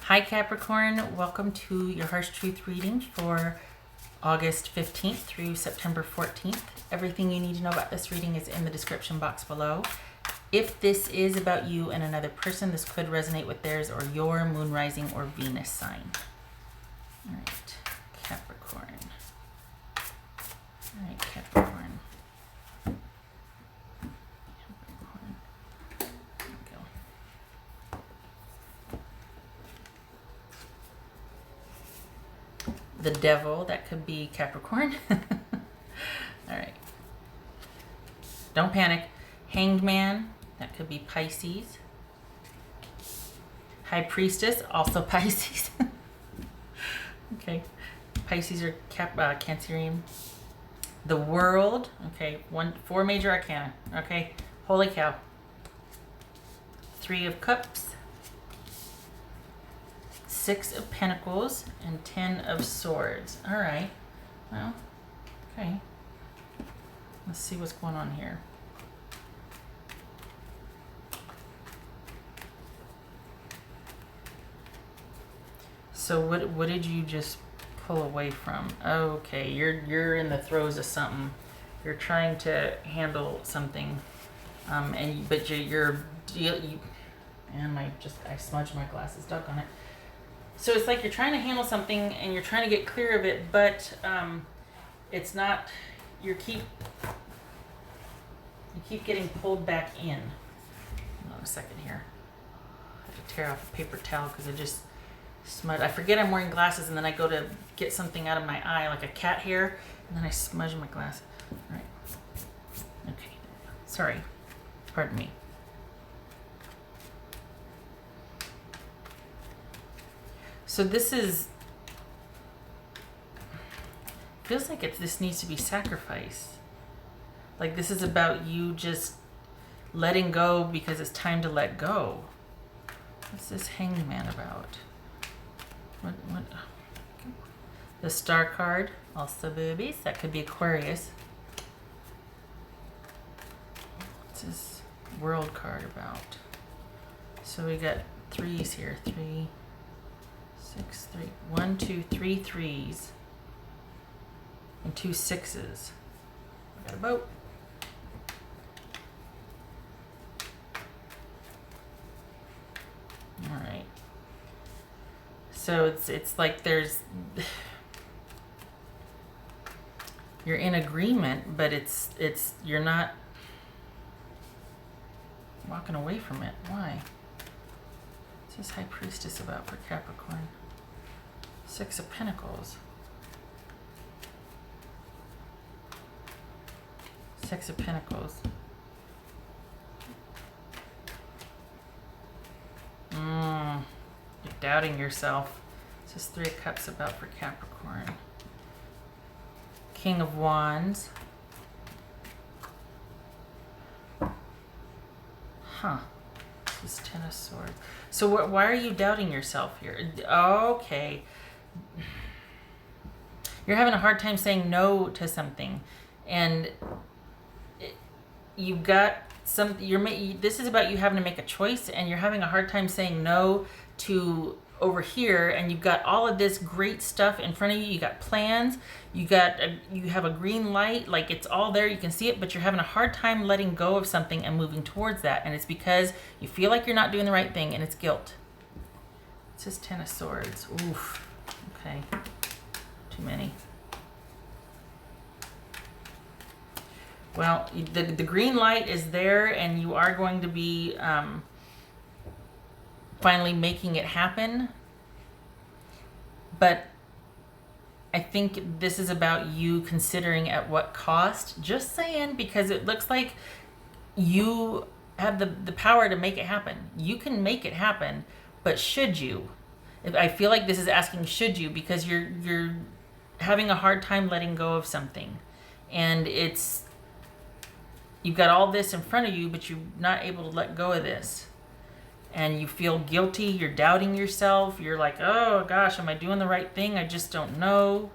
Hi Capricorn, welcome to your Harsh Truth reading for August 15th through September 14th. Everything you need to know about this reading is in the description box below. If this is about you and another person, this could resonate with theirs or your moon, rising, or Venus sign. All right, Capricorn. All right, Capricorn. The devil, that could be Capricorn. All right. Don't panic. Hanged man, that could be Pisces. High priestess, also Pisces. Okay. Pisces are Cancerian. The world, okay. 4 major arcana. Okay. Holy cow. 3 of cups. 6 of Pentacles and 10 of Swords. All right. Well, okay. Let's see what's going on here. So what did you just pull away from? Okay, you're in the throes of something. You're trying to handle something, but I smudged my glasses, duck on it. So it's like you're trying to handle something and you're trying to get clear of it, but it's not. You keep getting pulled back in. Hold on a second here. I have to tear off a paper towel because I just smudged. I forget I'm wearing glasses and then I go to get something out of my eye, like a cat hair, and then I smudge my glasses. All right. Okay. Sorry. Pardon me. So this feels like this needs to be sacrifice. Like this is about you just letting go because it's time to let go. What's this Hanged Man about? What? The Star card, also boobies. That could be Aquarius. What's this World card about? So we got 3s here. 3, 6, 3. 1, 2, 3 3s. And 2 6s. We got a boat. All right. So it's like you're in agreement, but it's you're not walking away from it. Why? What's this High Priestess about for Capricorn? 6 of Pentacles. 6 of Pentacles. You're doubting yourself. This is 3 of Cups about for Capricorn. King of Wands. Huh. This is 10 of Swords. So why are you doubting yourself here? Okay. You're having a hard time saying no to something. And you've got this is about you having to make a choice, and you're having a hard time saying no to over here, and you've got all of this great stuff in front of you. You got plans, you have a green light, like it's all there, you can see it, but you're having a hard time letting go of something and moving towards that, and it's because you feel like you're not doing the right thing, and it's guilt. It's just 10 of Swords. Oof. Okay. Too many. Well, the green light is there, and you are going to be finally making it happen. But I think this is about you considering at what cost. Just saying, because it looks like you have the power to make it happen. You can make it happen, but should you? I feel like this is asking should you, because you're having a hard time letting go of something, and you've got all this in front of you, but you're not able to let go of this. And you feel guilty. You're doubting yourself. You're like, oh gosh, am I doing the right thing? I just don't know.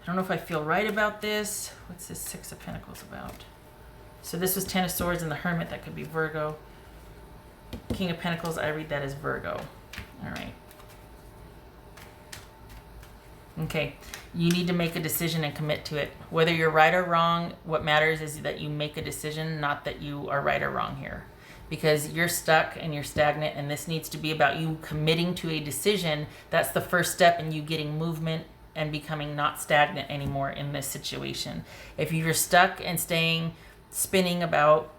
I don't know if I feel right about this. What's this 6 of Pentacles about? So this was 10 of Swords and the Hermit. That could be Virgo. King of Pentacles, I read that as Virgo. All right. Okay, you need to make a decision and commit to it. Whether you're right or wrong, what matters is that you make a decision, not that you are right or wrong here. Because you're stuck and you're stagnant, and this needs to be about you committing to a decision. That's the first step in you getting movement and becoming not stagnant anymore in this situation. If you're stuck and staying spinning about,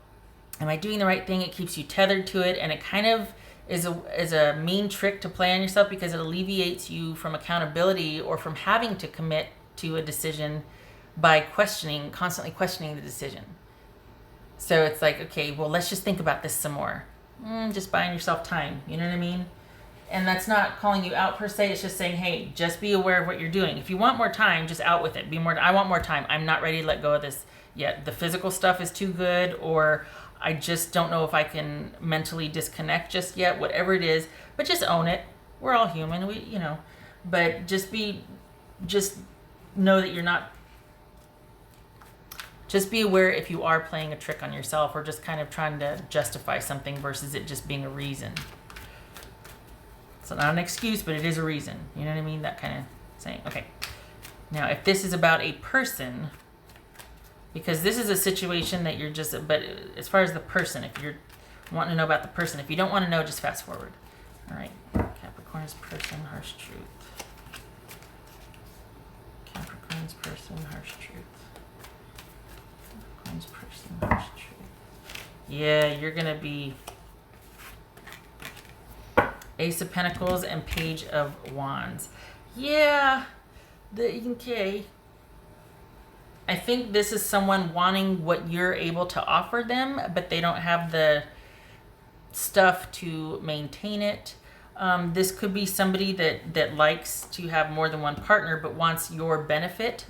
am I doing the right thing? It keeps you tethered to it, and it kind of is a mean trick to play on yourself, because it alleviates you from accountability or from having to commit to a decision by constantly questioning the decision. So it's like, okay, well, let's just think about this some more. Just buying yourself time, you know what I mean? And that's not calling you out per se. It's just saying, hey, just be aware of what you're doing. If you want more time, just out with it. I want more time. I'm not ready to let go of this yet. The physical stuff is too good, or I just don't know if I can mentally disconnect just yet, whatever it is, but just own it. We're all human, but just know that you're not, just be aware if you are playing a trick on yourself or just kind of trying to justify something versus it just being a reason. It's not an excuse, but it is a reason. You know what I mean? That kind of saying. Okay. Now, if this is about a person, because this is a situation that but as far as the person, if you're wanting to know about the person, if you don't want to know, just fast forward. All right. Capricorn's person, harsh truth. Capricorn's person, harsh truth. Capricorn's person, harsh truth. Yeah, you're going to be Ace of Pentacles and Page of Wands. Yeah. Okay. I think this is someone wanting what you're able to offer them, but they don't have the stuff to maintain it. This could be somebody that likes to have more than one partner, but wants your benefit,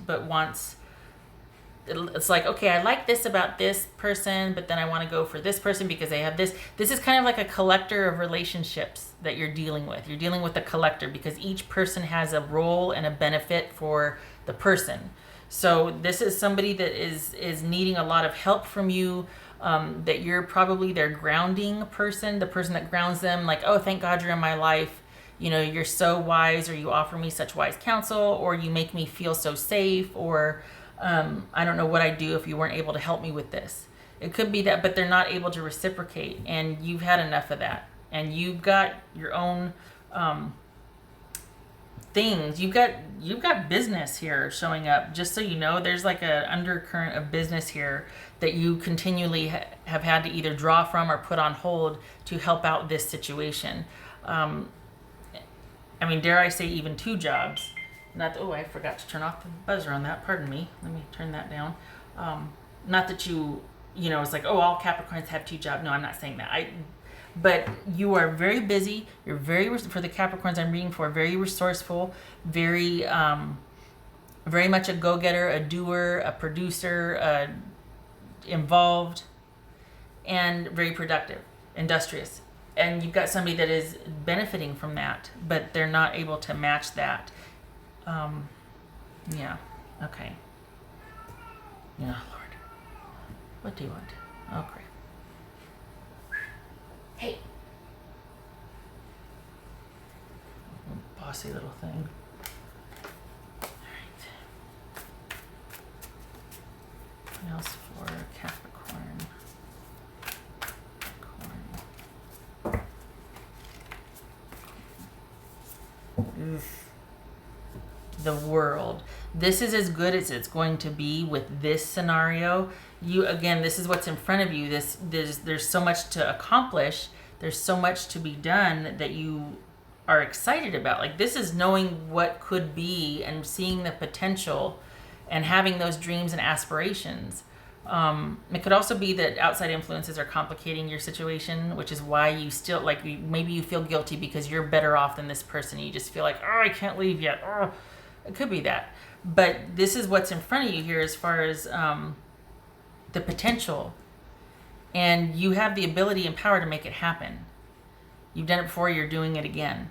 it's like, okay, I like this about this person, but then I want to go for this person because they have this. This is kind of like a collector of relationships that you're dealing with. You're dealing with a collector because each person has a role and a benefit for the person. So this is somebody that is needing a lot of help from you, that you're probably their grounding person, the person that grounds them, like, oh, thank God you're in my life. You're so wise, or you offer me such wise counsel, or you make me feel so safe, or I don't know what I'd do if you weren't able to help me with this. It could be that, but they're not able to reciprocate, and you've had enough of that. And you've got your own things. You've got business here showing up. Just so you know, there's like an undercurrent of business here that you continually have had to either draw from or put on hold to help out this situation. Dare I say even 2 jobs. I forgot to turn off the buzzer on that. Pardon me. Let me turn that down. Not that it's like, oh, all Capricorns have 2 jobs. No, I'm not saying that. But you are very busy. You're for the Capricorns I'm reading for, very resourceful, very much a go-getter, a doer, a producer, involved, and very productive, industrious. And you've got somebody that is benefiting from that, but they're not able to match that. Yeah. Okay. Yeah, Lord. What do you want? Oh, great. Hey. Bossy little thing. All right. What else for Capricorn? Oof. The World. This is as good as it's going to be with this scenario. This is what's in front of you. There's so much to accomplish. There's so much to be done that you are excited about. Like, this is knowing what could be and seeing the potential and having those dreams and aspirations. It could also be that outside influences are complicating your situation, which is why you still, maybe you feel guilty because you're better off than this person. You just feel like, oh, I can't leave yet. Oh. It could be that. But this is what's in front of you here as far as the potential. And you have the ability and power to make it happen. You've done it before, you're doing it again.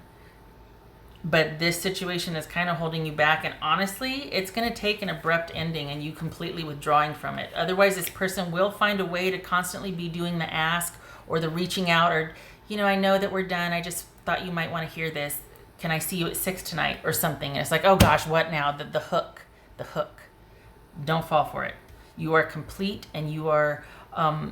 But this situation is kind of holding you back. And honestly, it's going to take an abrupt ending and you completely withdrawing from it. Otherwise, this person will find a way to constantly be doing the ask or the reaching out or, I know that we're done. I just thought you might want to hear this can I see you at 6 tonight or something? And it's like, oh gosh, what now? The hook. Don't fall for it. You are complete, and you are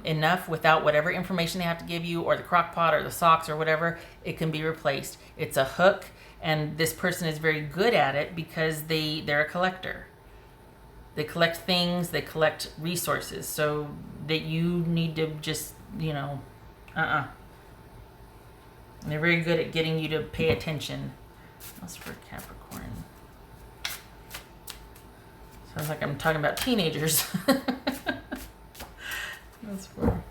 enough without whatever information they have to give you, or the crock pot or the socks or whatever. It can be replaced. It's a hook, and this person is very good at it because they're a collector. They collect things, they collect resources, so that you need to just, they're very good at getting you to pay attention. That's for Capricorn. Sounds like I'm talking about teenagers. That's for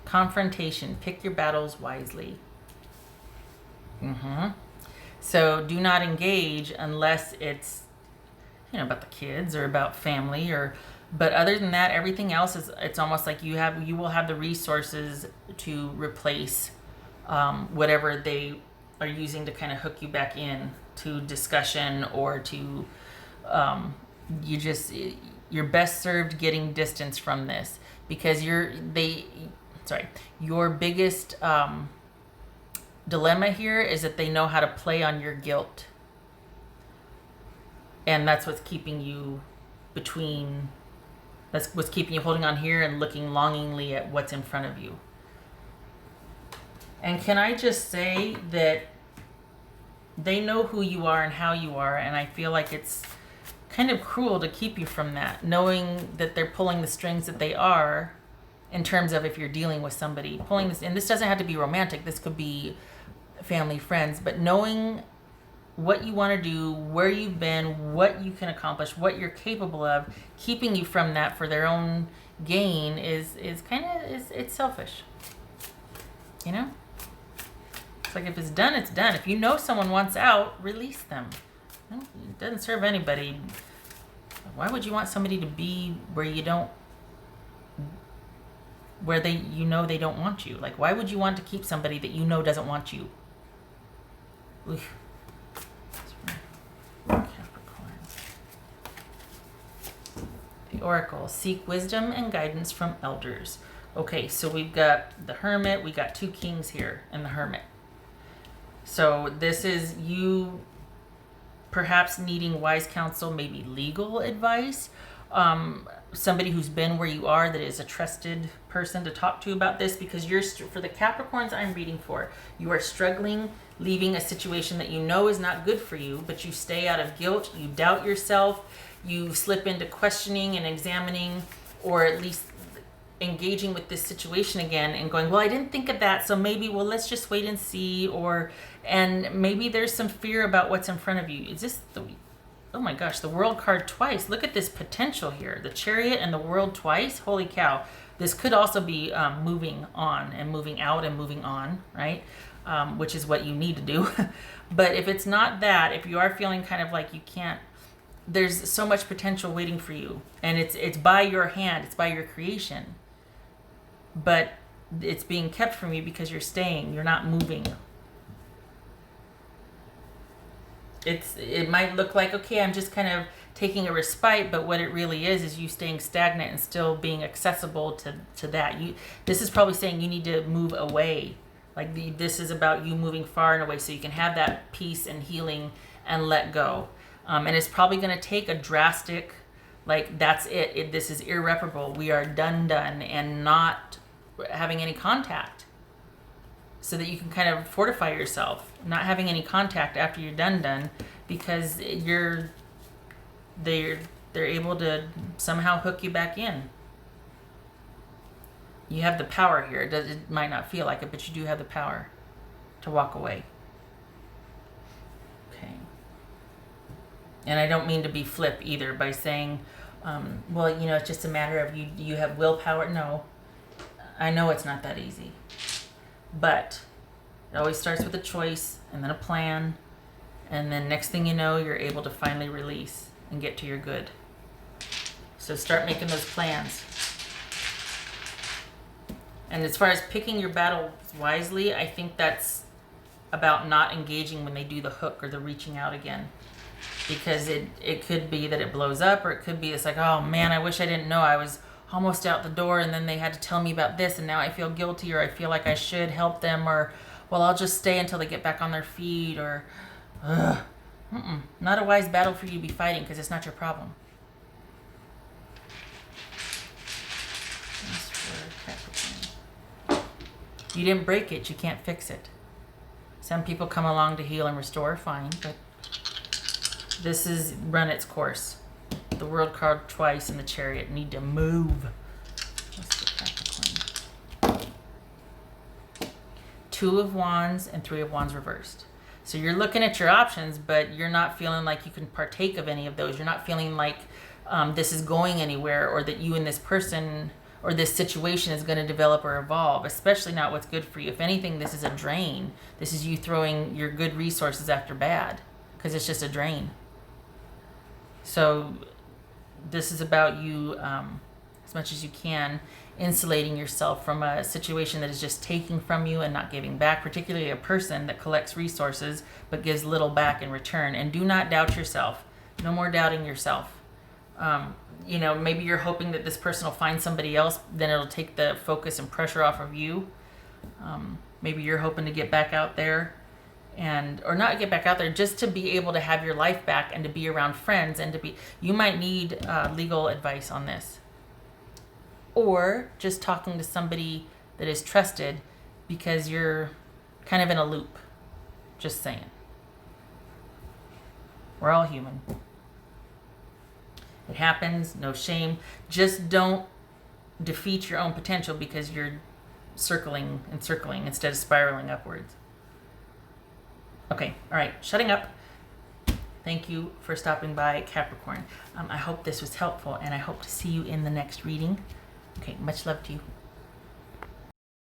confrontation. Pick your battles wisely. So do not engage unless it's, about the kids or about family, but other than that, everything else it's almost like you will have the resources to replace whatever they are using to kind of hook you back in to discussion, or to you're best served getting distance from this, because your biggest dilemma here is that they know how to play on your guilt, and that's what's keeping you holding on here and looking longingly at what's in front of you. And can I just say that they know who you are and how you are, and I feel like it's kind of cruel to keep you from that, knowing that they're pulling the strings that they are, in terms of if you're dealing with somebody pulling this, and this doesn't have to be romantic, this could be family, friends, but knowing what you want to do, where you've been, what you can accomplish, what you're capable of, keeping you from that for their own gain is it's selfish. It's like, if it's done, it's done. If you know someone wants out, release them. It doesn't serve anybody. Why would you want somebody to be where they don't want you? Like, why would you want to keep somebody that doesn't want you? Oof. Capricorn. The Oracle. Seek wisdom and guidance from elders. Okay, so we've got the Hermit. We got 2 kings here and the Hermit. So this is you perhaps needing wise counsel, maybe legal advice. Somebody who's been where you are, that is a trusted person to talk to about this, because for the Capricorns I'm reading for, you are struggling, leaving a situation that is not good for you, but you stay out of guilt, you doubt yourself, you slip into questioning and examining, or at least engaging with this situation again and going, well, I didn't think of that, so maybe, let's just wait and see, and maybe there's some fear about what's in front of you. Is this oh my gosh, the World card twice. Look at this potential here. The Chariot and the World twice. Holy cow. This could also be moving on and moving out and moving on, right? Which is what you need to do. But if it's not that, if you are feeling kind of like you can't, there's so much potential waiting for you. And it's by your hand. It's by your creation. But it's being kept from you because you're staying. You're not moving. It might look like, okay, I'm just kind of taking a respite, but what it really is you staying stagnant and still being accessible to that. This is probably saying you need to move away. Like this is about you moving far and away so you can have that peace and healing and let go. And it's probably going to take a drastic, like, that's it. This is irreparable. We are done, and not having any contact, so that you can kind of fortify yourself, not having any contact after you're done, because they're able to somehow hook you back in. You have the power here. It might not feel like it, but you do have the power to walk away. Okay. And I don't mean to be flip either by saying, it's just a matter of you have willpower. No, I know it's not that easy. But it always starts with a choice and then a plan. And then next thing you know, you're able to finally release and get to your good. So start making those plans. And as far as picking your battles wisely, I think that's about not engaging when they do the hook or the reaching out again. Because it could be that it blows up, or it could be it's like, oh man, I wish I didn't know. I was almost out the door, and then they had to tell me about this, and now I feel guilty, or I feel like I should help them, or, well, I'll just stay until they get back on their feet, or, ugh. Not a wise battle for you to be fighting, because it's not your problem. That's for Capricorn. You didn't break it, you can't fix it. Some people come along to heal and restore, fine, but this is run its course. The World card twice and the Chariot need to move. Let's get Capricorn. Two of Wands and Three of Wands reversed. So you're looking at your options, but you're not feeling like you can partake of any of those. You're not feeling like this is going anywhere, or that you and this person or this situation is going to develop or evolve, especially not what's good for you. If anything, this is a drain. This is you throwing your good resources after bad, because it's just a drain. So this is about you, as much as you can, insulating yourself from a situation that is just taking from you and not giving back, particularly a person that collects resources but gives little back in return. And do not doubt yourself. No more doubting yourself. You know, maybe you're hoping that this person will find somebody else, then it'll take the focus and pressure off of you. Maybe you're hoping to get back out there, and or not get back out there, just to be able to have your life back and to be around friends, and to be, you might need legal advice on this, or just talking to somebody that is trusted, because you're kind of in a loop. Just saying. We're all human. It happens, no shame. Just don't defeat your own potential because you're circling and circling instead of spiraling upwards. Okay, all right, shutting up. Thank you for stopping by, Capricorn. I hope this was helpful, and I hope to see you in the next reading. Okay, much love to you.